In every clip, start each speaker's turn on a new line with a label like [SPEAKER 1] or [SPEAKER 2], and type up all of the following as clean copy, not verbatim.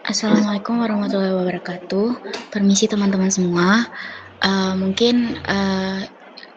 [SPEAKER 1] Assalamualaikum warahmatullahi wabarakatuh. Permisi teman-teman semua. Mungkin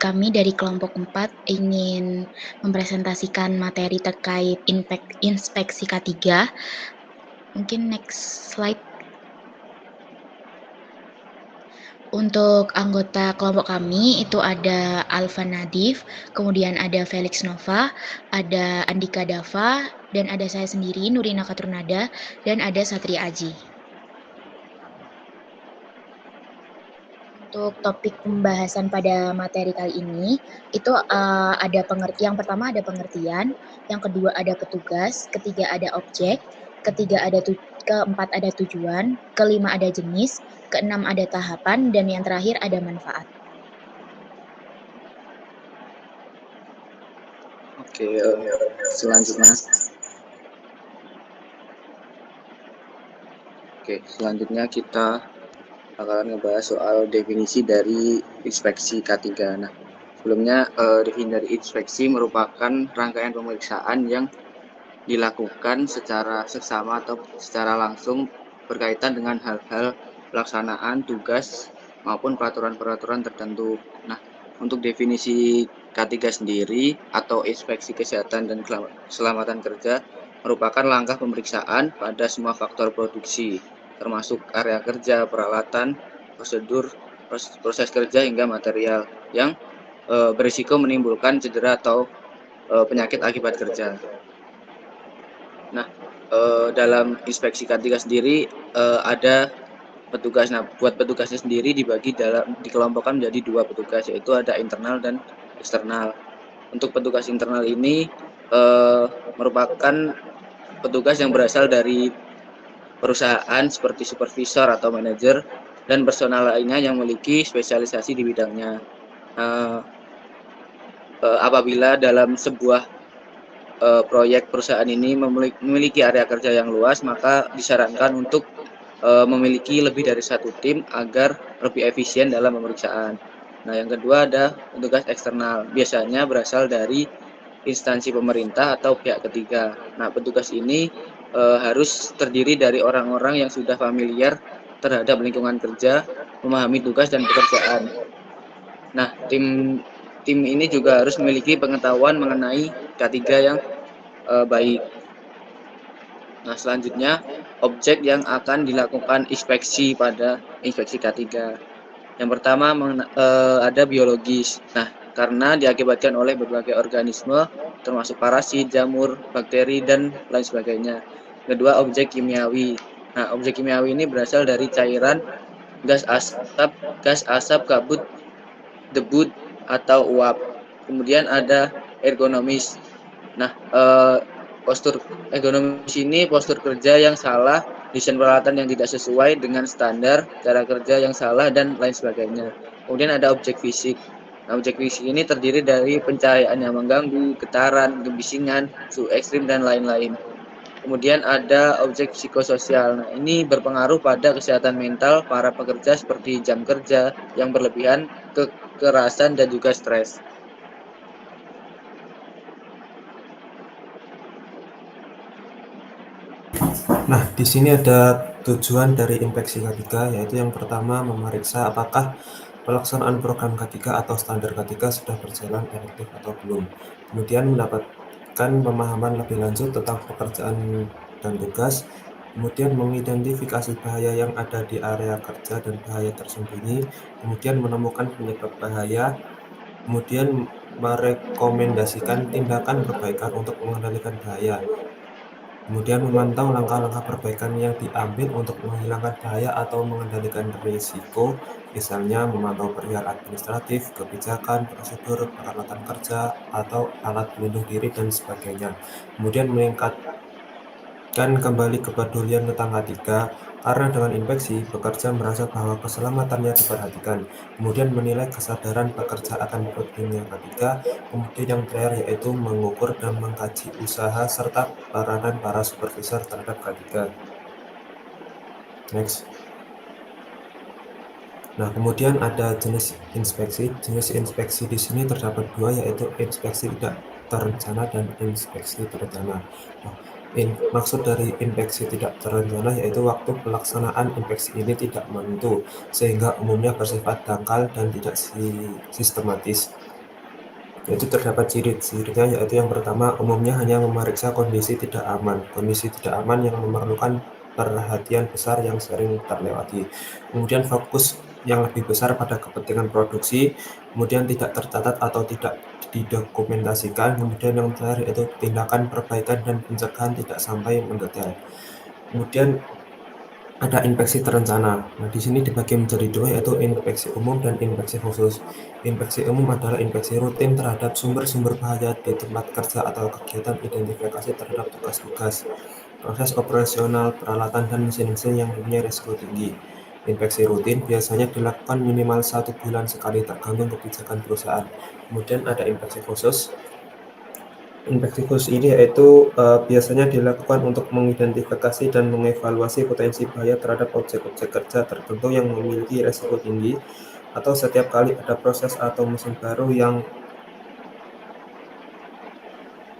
[SPEAKER 1] kami dari kelompok 4 ingin mempresentasikan materi terkait inspeksi K3. Mungkin next slide. Untuk anggota kelompok kami itu ada Alfa Nadif, kemudian ada Felix Nova, ada Andika Dava, dan ada saya sendiri Nurina Katrunada, dan ada Satria Aji. Untuk topik pembahasan pada materi kali ini itu yang pertama ada pengertian, yang kedua ada petugas, ketiga ada objek, keempat ada tujuan, kelima ada jenis, keenam ada tahapan, dan yang terakhir ada manfaat.
[SPEAKER 2] Oke, selanjutnya. Selanjutnya kita bakalan ngebahas soal definisi dari inspeksi K3. Nah, sebelumnya definisi dari inspeksi merupakan rangkaian pemeriksaan yang dilakukan secara seksama atau secara langsung berkaitan dengan hal-hal pelaksanaan tugas maupun peraturan-peraturan tertentu. Nah, untuk definisi K3 sendiri atau inspeksi kesehatan dan keselamatan kerja merupakan langkah pemeriksaan pada semua faktor produksi, termasuk area kerja, peralatan, prosedur, proses kerja hingga material yang berisiko menimbulkan cedera atau penyakit akibat kerja. Nah, dalam inspeksi K3 sendiri ada petugas. Nah, buat petugasnya sendiri dikelompokkan menjadi 2 petugas, yaitu ada internal dan eksternal. Untuk petugas internal ini merupakan petugas yang berasal dari perusahaan seperti supervisor atau manajer dan personal lainnya yang memiliki spesialisasi di bidangnya. Apabila dalam sebuah proyek perusahaan ini memiliki area kerja yang luas, maka disarankan untuk memiliki lebih dari satu tim agar lebih efisien dalam pemeriksaan. Nah, yang kedua ada petugas eksternal, biasanya berasal dari instansi pemerintah atau pihak ketiga. Nah, petugas ini harus terdiri dari orang-orang yang sudah familiar terhadap lingkungan kerja, memahami tugas dan pekerjaan. Nah, tim ini juga harus memiliki pengetahuan mengenai K3 yang baik. Nah, selanjutnya objek yang akan dilakukan inspeksi pada inspeksi K3. Yang pertama ada biologis. Nah, karena diakibatkan oleh berbagai organisme termasuk parasit, jamur, bakteri, dan lain sebagainya. Kedua, objek kimiawi. Nah, objek kimiawi ini berasal dari cairan, gas asap, kabut, debu, atau uap. Kemudian ada ergonomis. Nah, postur ergonomis ini postur kerja yang salah, desain peralatan yang tidak sesuai dengan standar, cara kerja yang salah, dan lain sebagainya. Kemudian ada objek fisik. Nah, objek fisik ini terdiri dari pencahayaan yang mengganggu, getaran, kebisingan, suhu ekstrim, dan lain-lain. Kemudian ada objek psikososial. Nah, ini berpengaruh pada kesehatan mental para pekerja seperti jam kerja yang berlebihan, kekerasan, dan juga stres.
[SPEAKER 3] Nah, di sini ada tujuan dari inspeksi K3, yaitu yang pertama memeriksa apakah pelaksanaan program K3 atau standar K3 sudah berjalan efektif atau belum. Kemudian mendapatkan pemahaman lebih lanjut tentang pekerjaan dan tugas, kemudian mengidentifikasi bahaya yang ada di area kerja dan bahaya tersembunyi, kemudian menemukan penyebab bahaya, kemudian merekomendasikan tindakan perbaikan untuk mengendalikan bahaya. Kemudian memantau langkah-langkah perbaikan yang diambil untuk menghilangkan bahaya atau mengendalikan risiko, misalnya memantau perihal administratif, kebijakan, prosedur, peralatan kerja, atau alat pelindung diri, dan sebagainya. Kemudian meningkatkan kembali kepedulian tentang K3, karena dengan inspeksi, pekerja merasa bahwa keselamatannya diperhatikan, kemudian menilai kesadaran pekerja akan pentingnya K3, kemudian yang terakhir yaitu mengukur dan mengkaji usaha serta peranan para supervisor terhadap K3. Next. Nah, kemudian ada jenis inspeksi. Jenis inspeksi di sini terdapat 2, yaitu inspeksi tidak terencana dan inspeksi terencana. Nah, Maksud dari inspeksi tidak terencana yaitu waktu pelaksanaan inspeksi ini tidak menentu, sehingga umumnya bersifat dangkal dan tidak sistematis. Yaitu terdapat ciri-cirinya, yaitu yang pertama, umumnya hanya memeriksa kondisi tidak aman. Kondisi tidak aman yang memerlukan perhatian besar yang sering terlewati. Kemudian fokus yang lebih besar pada kepentingan produksi, kemudian tidak tercatat atau tidak didokumentasikan, kemudian yang terakhir itu tindakan perbaikan dan pencegahan tidak sampai mendetail. Kemudian ada inspeksi terencana. Nah, di sini dibagi menjadi dua, yaitu inspeksi umum dan inspeksi khusus. Inspeksi umum adalah inspeksi rutin terhadap sumber-sumber bahaya di tempat kerja atau kegiatan identifikasi terhadap tugas-tugas, proses operasional, peralatan, dan mesin-mesin yang mempunyai risiko tinggi. Inspeksi rutin biasanya dilakukan minimal 1 bulan sekali tergantung kebijakan perusahaan. Kemudian ada inspeksi khusus. Inspeksi khusus ini yaitu biasanya dilakukan untuk mengidentifikasi dan mengevaluasi potensi bahaya terhadap objek-objek kerja tertentu yang memiliki risiko tinggi, atau setiap kali ada proses atau mesin baru yang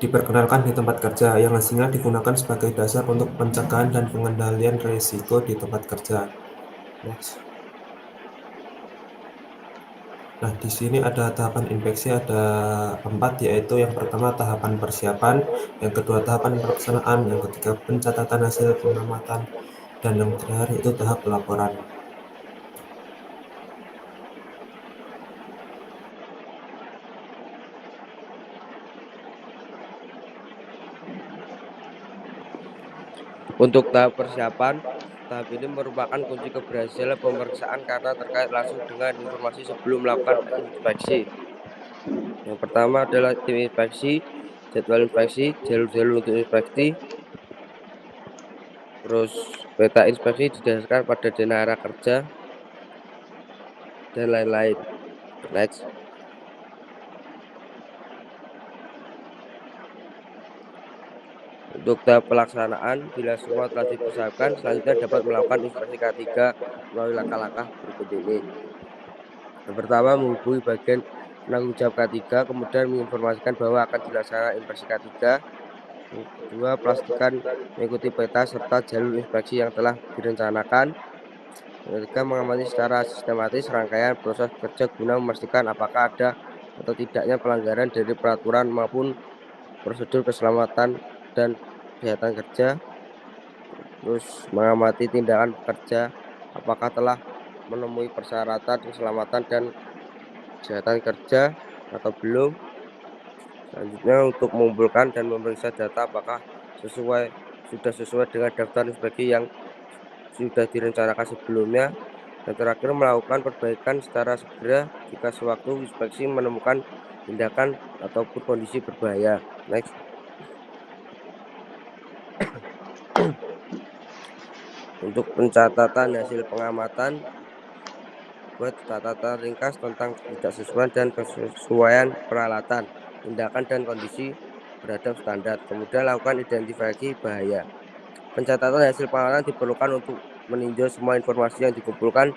[SPEAKER 3] diperkenalkan di tempat kerja, yang hasilnya digunakan sebagai dasar untuk pencegahan dan pengendalian risiko di tempat kerja. Next. Nah, di sini ada tahapan inspeksi, ada 4, yaitu yang pertama tahapan persiapan, yang kedua tahapan pelaksanaan, yang ketiga pencatatan hasil pengamatan, dan yang terakhir itu tahap pelaporan.
[SPEAKER 4] Untuk tahap persiapan, tahap ini merupakan kunci keberhasilan pemeriksaan karena terkait langsung dengan informasi sebelum melakukan inspeksi. Yang pertama adalah tim inspeksi, jadwal inspeksi, jalur-jalur untuk inspeksi, terus peta inspeksi didasarkan pada zona arah kerja, dan lain-lain. Next. Untuk tahap pelaksanaan, bila semua telah dipersiapkan, selanjutnya dapat melakukan inspeksi K3 melalui langkah-langkah berikut ini. Yang pertama, menghubungi bagian penanggung jawab K3, kemudian menginformasikan bahwa akan dilaksanakan inspeksi K3. Yang kedua, pastikan mengikuti peta serta jalur inspeksi yang telah direncanakan. Yang ketiga, mengamati secara sistematis rangkaian proses kerja guna memastikan apakah ada atau tidaknya pelanggaran dari peraturan maupun prosedur keselamatan dan kesehatan kerja. Terus mengamati tindakan pekerja apakah telah memenuhi persyaratan keselamatan dan kesehatan kerja atau belum. Selanjutnya, untuk mengumpulkan dan memeriksa data apakah sudah sesuai dengan daftar inspeksi yang sudah direncanakan sebelumnya. Dan terakhir, melakukan perbaikan secara segera jika sewaktu inspeksi menemukan tindakan ataupun kondisi berbahaya. Next. Untuk pencatatan hasil pengamatan, buat catatan ringkas tentang ketidaksesuaian dan kesesuaian peralatan, tindakan, dan kondisi terhadap standar. Kemudian lakukan identifikasi bahaya. Pencatatan hasil pengamatan diperlukan untuk meninjau semua informasi yang dikumpulkan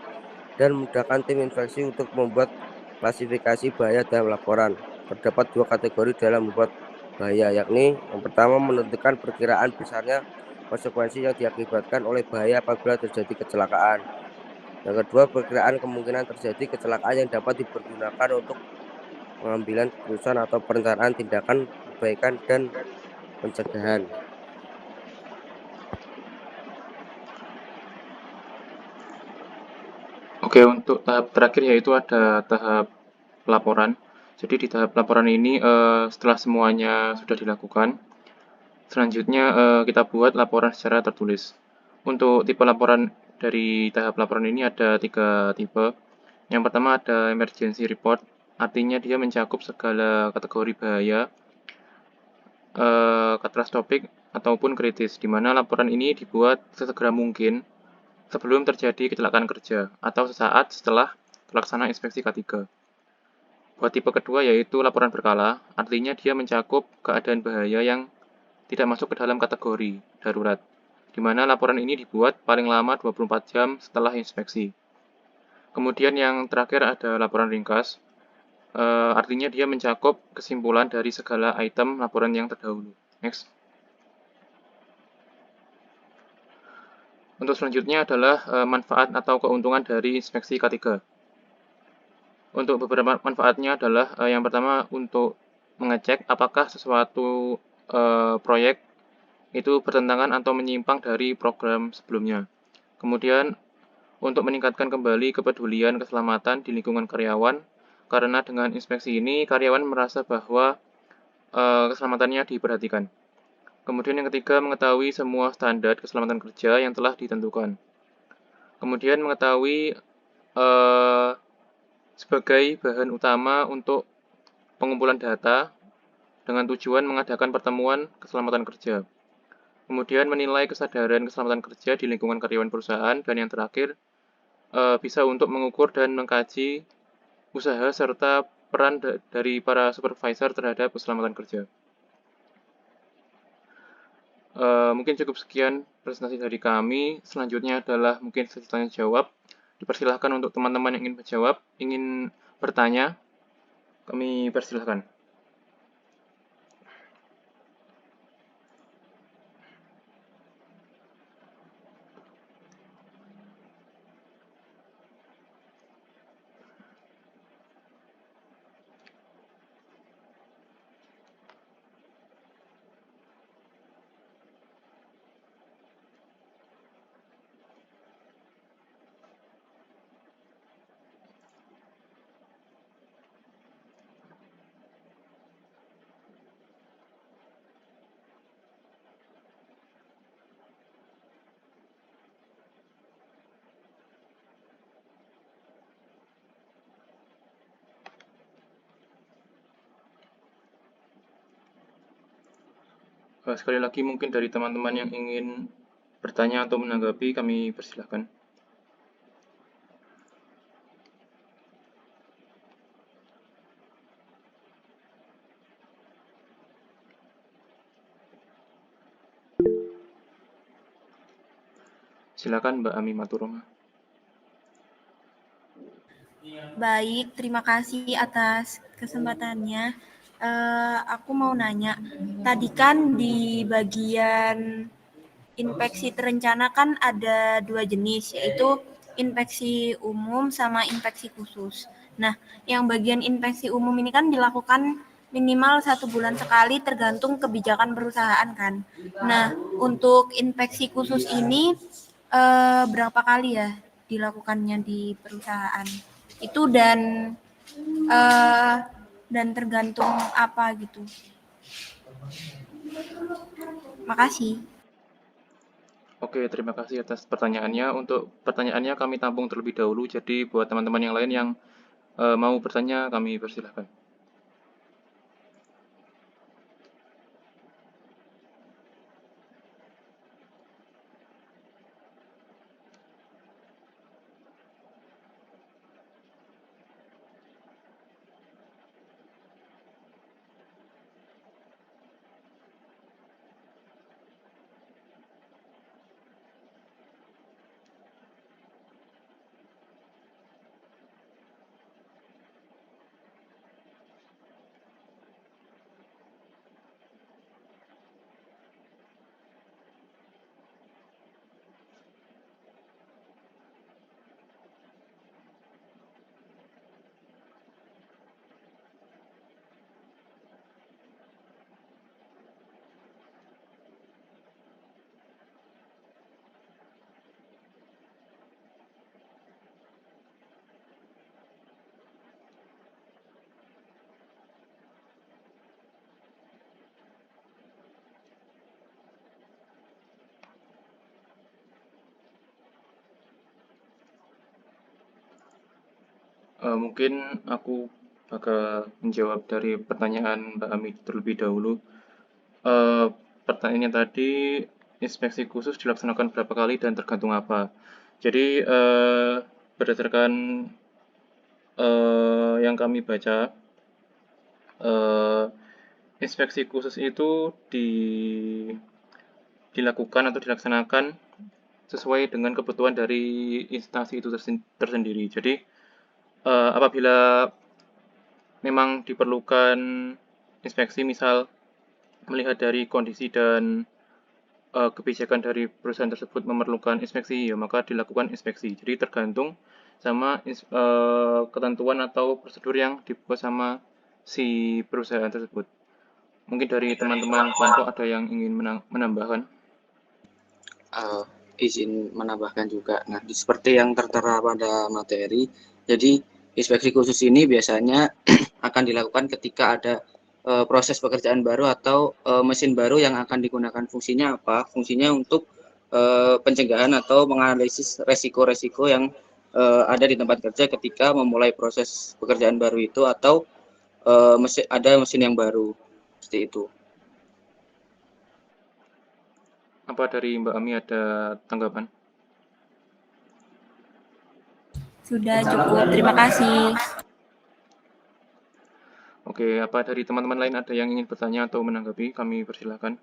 [SPEAKER 4] dan memudahkan tim inspeksi untuk membuat klasifikasi bahaya dalam laporan. Terdapat 2 kategori dalam membuat bahaya, yakni yang pertama menentukan perkiraan besarnya konsekuensi yang diakibatkan oleh bahaya apabila terjadi kecelakaan. Yang kedua, perkiraan kemungkinan terjadi kecelakaan yang dapat dipergunakan untuk pengambilan keputusan atau perencanaan tindakan perbaikan dan pencegahan.
[SPEAKER 5] Oke, untuk tahap terakhir yaitu ada tahap pelaporan. Jadi di tahap laporan ini setelah semuanya sudah dilakukan, selanjutnya kita buat laporan secara tertulis. Untuk tipe laporan dari tahap laporan ini ada 3 tipe. Yang pertama ada emergency report, artinya dia mencakup segala kategori bahaya, katastrofik ataupun kritis, di mana laporan ini dibuat sesegera mungkin sebelum terjadi kecelakaan kerja atau sesaat setelah pelaksanaan inspeksi K3. Buat tipe kedua yaitu laporan berkala, artinya dia mencakup keadaan bahaya yang tidak masuk ke dalam kategori darurat, di mana laporan ini dibuat paling lama 24 jam setelah inspeksi. Kemudian yang terakhir ada laporan ringkas, artinya dia mencakup kesimpulan dari segala item laporan yang terdahulu. Next. Untuk selanjutnya adalah manfaat atau keuntungan dari inspeksi K3. Untuk beberapa manfaatnya adalah yang pertama untuk mengecek apakah sesuatu proyek itu bertentangan atau menyimpang dari program sebelumnya. Kemudian untuk meningkatkan kembali kepedulian keselamatan di lingkungan karyawan, karena dengan inspeksi ini karyawan merasa bahwa keselamatannya diperhatikan. Kemudian yang ketiga, mengetahui semua standar keselamatan kerja yang telah ditentukan. Kemudian mengetahui sebagai bahan utama untuk pengumpulan data dengan tujuan mengadakan pertemuan keselamatan kerja. Kemudian menilai kesadaran keselamatan kerja di lingkungan karyawan perusahaan, dan yang terakhir bisa untuk mengukur dan mengkaji usaha serta peran dari para supervisor terhadap keselamatan kerja. Mungkin cukup sekian presentasi dari kami. Selanjutnya adalah mungkin sesi tanya jawab. Dipersilahkan untuk teman-teman yang ingin menjawab, ingin bertanya, kami persilahkan. Sekali lagi mungkin dari teman-teman yang ingin bertanya atau menanggapi, kami persilahkan. Silakan Mbak Ami Maturoma.
[SPEAKER 6] Baik, terima kasih atas kesempatannya. Aku mau nanya, tadi kan di bagian inspeksi terencana kan ada 2 jenis, yaitu inspeksi umum sama inspeksi khusus. Nah, yang bagian inspeksi umum ini kan dilakukan minimal 1 bulan sekali tergantung kebijakan perusahaan kan. Nah, untuk inspeksi khusus ini berapa kali ya dilakukannya di perusahaan? Itu dan tergantung apa gitu. Makasih.
[SPEAKER 5] Oke, terima kasih atas pertanyaannya. Untuk pertanyaannya kami tampung terlebih dahulu, jadi buat teman-teman yang lain yang mau bertanya, kami persilahkan. Mungkin aku bakal menjawab dari pertanyaan Mbak Ami terlebih dahulu. Pertanyaannya tadi, inspeksi khusus dilaksanakan berapa kali dan tergantung apa? Jadi berdasarkan yang kami baca, inspeksi khusus itu dilakukan atau dilaksanakan sesuai dengan kebutuhan dari instansi itu tersendiri. Jadi apabila memang diperlukan inspeksi, misal melihat dari kondisi dan kebijakan dari perusahaan tersebut memerlukan inspeksi, ya maka dilakukan inspeksi. Jadi tergantung sama ketentuan atau prosedur yang dibuat sama si perusahaan tersebut. Mungkin dari teman-teman kelompok ada yang ingin menambahkan?
[SPEAKER 2] Izin menambahkan juga. Nah, seperti yang tertera pada materi, jadi inspeksi khusus ini biasanya akan dilakukan ketika ada proses pekerjaan baru atau mesin baru yang akan digunakan. Fungsinya apa? Fungsinya untuk pencegahan atau menganalisis resiko-resiko yang ada di tempat kerja ketika memulai proses pekerjaan baru itu, atau ada mesin yang baru, seperti itu.
[SPEAKER 5] Apa dari Mbak Ami ada tanggapan?
[SPEAKER 6] Sudah cukup, terima kasih.
[SPEAKER 5] Oke, apa dari teman-teman lain ada yang ingin bertanya atau menanggapi? Kami persilahkan.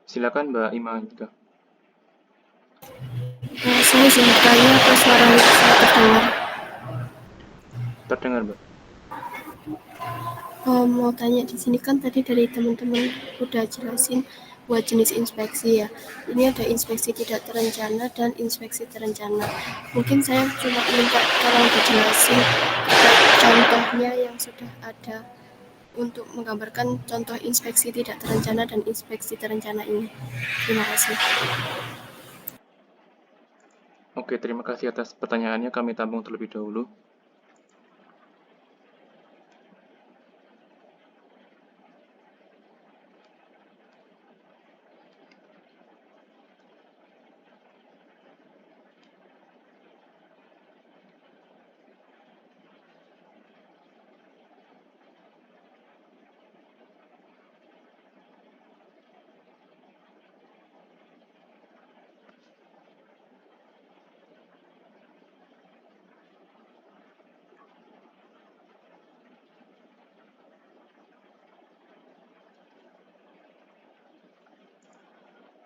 [SPEAKER 5] Silakan Mbak Ima juga.
[SPEAKER 7] Saya izin bertanya apa suaranya bisa terdengar?
[SPEAKER 5] Terdengar, Mbak.
[SPEAKER 7] Mau tanya, di sini kan tadi dari teman-teman udah jelasin buat jenis inspeksi ya. Ini ada inspeksi tidak terencana dan inspeksi terencana. Mungkin saya cuma minta tolong dijelasin contohnya yang sudah ada untuk menggambarkan contoh inspeksi tidak terencana dan inspeksi terencana ini. Terima kasih.
[SPEAKER 5] Oke, terima kasih atas pertanyaannya. Kami tampung terlebih dahulu.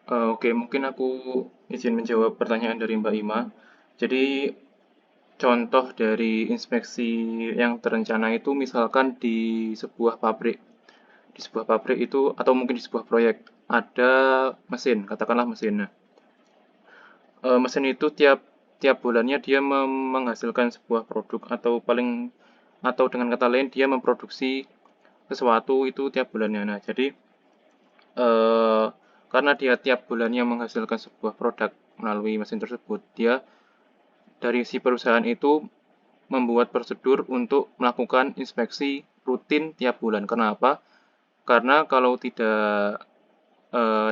[SPEAKER 5] Oke, mungkin aku izin menjawab pertanyaan dari Mbak Ima. Jadi, contoh dari inspeksi yang terencana itu misalkan di sebuah pabrik. Di sebuah pabrik itu, atau mungkin di sebuah proyek, ada mesin, katakanlah mesin. Nah, mesin itu tiap bulannya dia menghasilkan sebuah produk, atau dengan kata lain dia memproduksi sesuatu itu tiap bulannya. Nah, jadi karena dia tiap bulannya menghasilkan sebuah produk melalui mesin tersebut, dia dari si perusahaan itu membuat prosedur untuk melakukan inspeksi rutin tiap bulan. Kenapa? Karena kalau tidak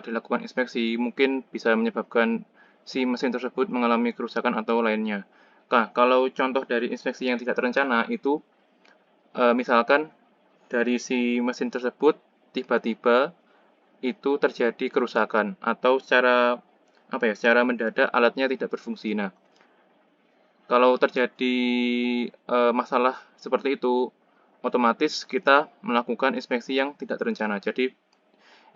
[SPEAKER 5] dilakukan inspeksi, mungkin bisa menyebabkan si mesin tersebut mengalami kerusakan atau lainnya. Nah, kalau contoh dari inspeksi yang tidak terencana itu, misalkan dari si mesin tersebut tiba-tiba itu terjadi kerusakan atau secara mendadak alatnya tidak berfungsi. Nah, kalau terjadi masalah seperti itu, otomatis kita melakukan inspeksi yang tidak terencana. Jadi,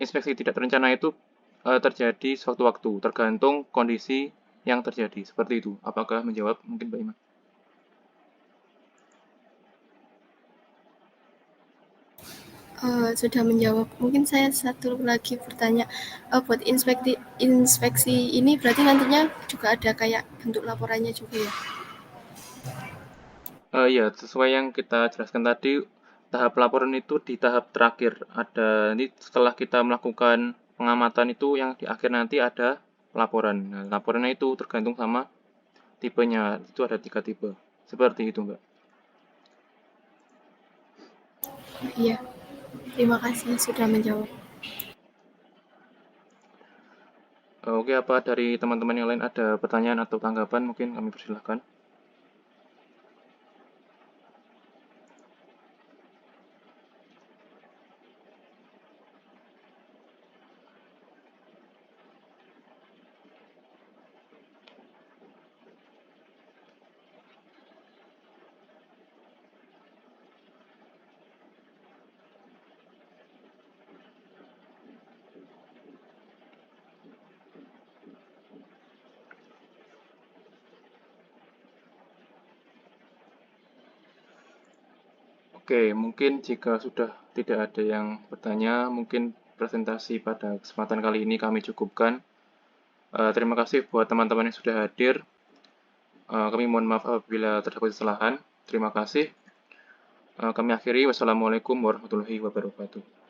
[SPEAKER 5] inspeksi tidak terencana itu terjadi sewaktu-waktu, tergantung kondisi yang terjadi. Seperti itu. Apakah menjawab mungkin Mbak Ima?
[SPEAKER 7] Sudah menjawab. Mungkin saya satu lagi bertanya, buat inspeksi ini berarti nantinya juga ada kayak bentuk laporannya juga ya?
[SPEAKER 5] Ya, sesuai yang kita jelaskan tadi, tahap laporan itu di tahap terakhir. Nanti setelah kita melakukan pengamatan itu, yang di akhir nanti ada laporan. Nah, laporannya itu tergantung sama tipenya. Itu ada 3 tipe. Seperti itu, Mbak.
[SPEAKER 7] Iya, terima kasih sudah menjawab.
[SPEAKER 5] Oke, apa dari teman-teman yang lain ada pertanyaan atau tanggapan? Mungkin kami persilahkan. Oke, mungkin jika sudah tidak ada yang bertanya, mungkin presentasi pada kesempatan kali ini kami cukupkan. Terima kasih buat teman-teman yang sudah hadir. Kami mohon maaf apabila terdapat kesalahan. Terima kasih. Kami akhiri. Wassalamualaikum warahmatullahi wabarakatuh.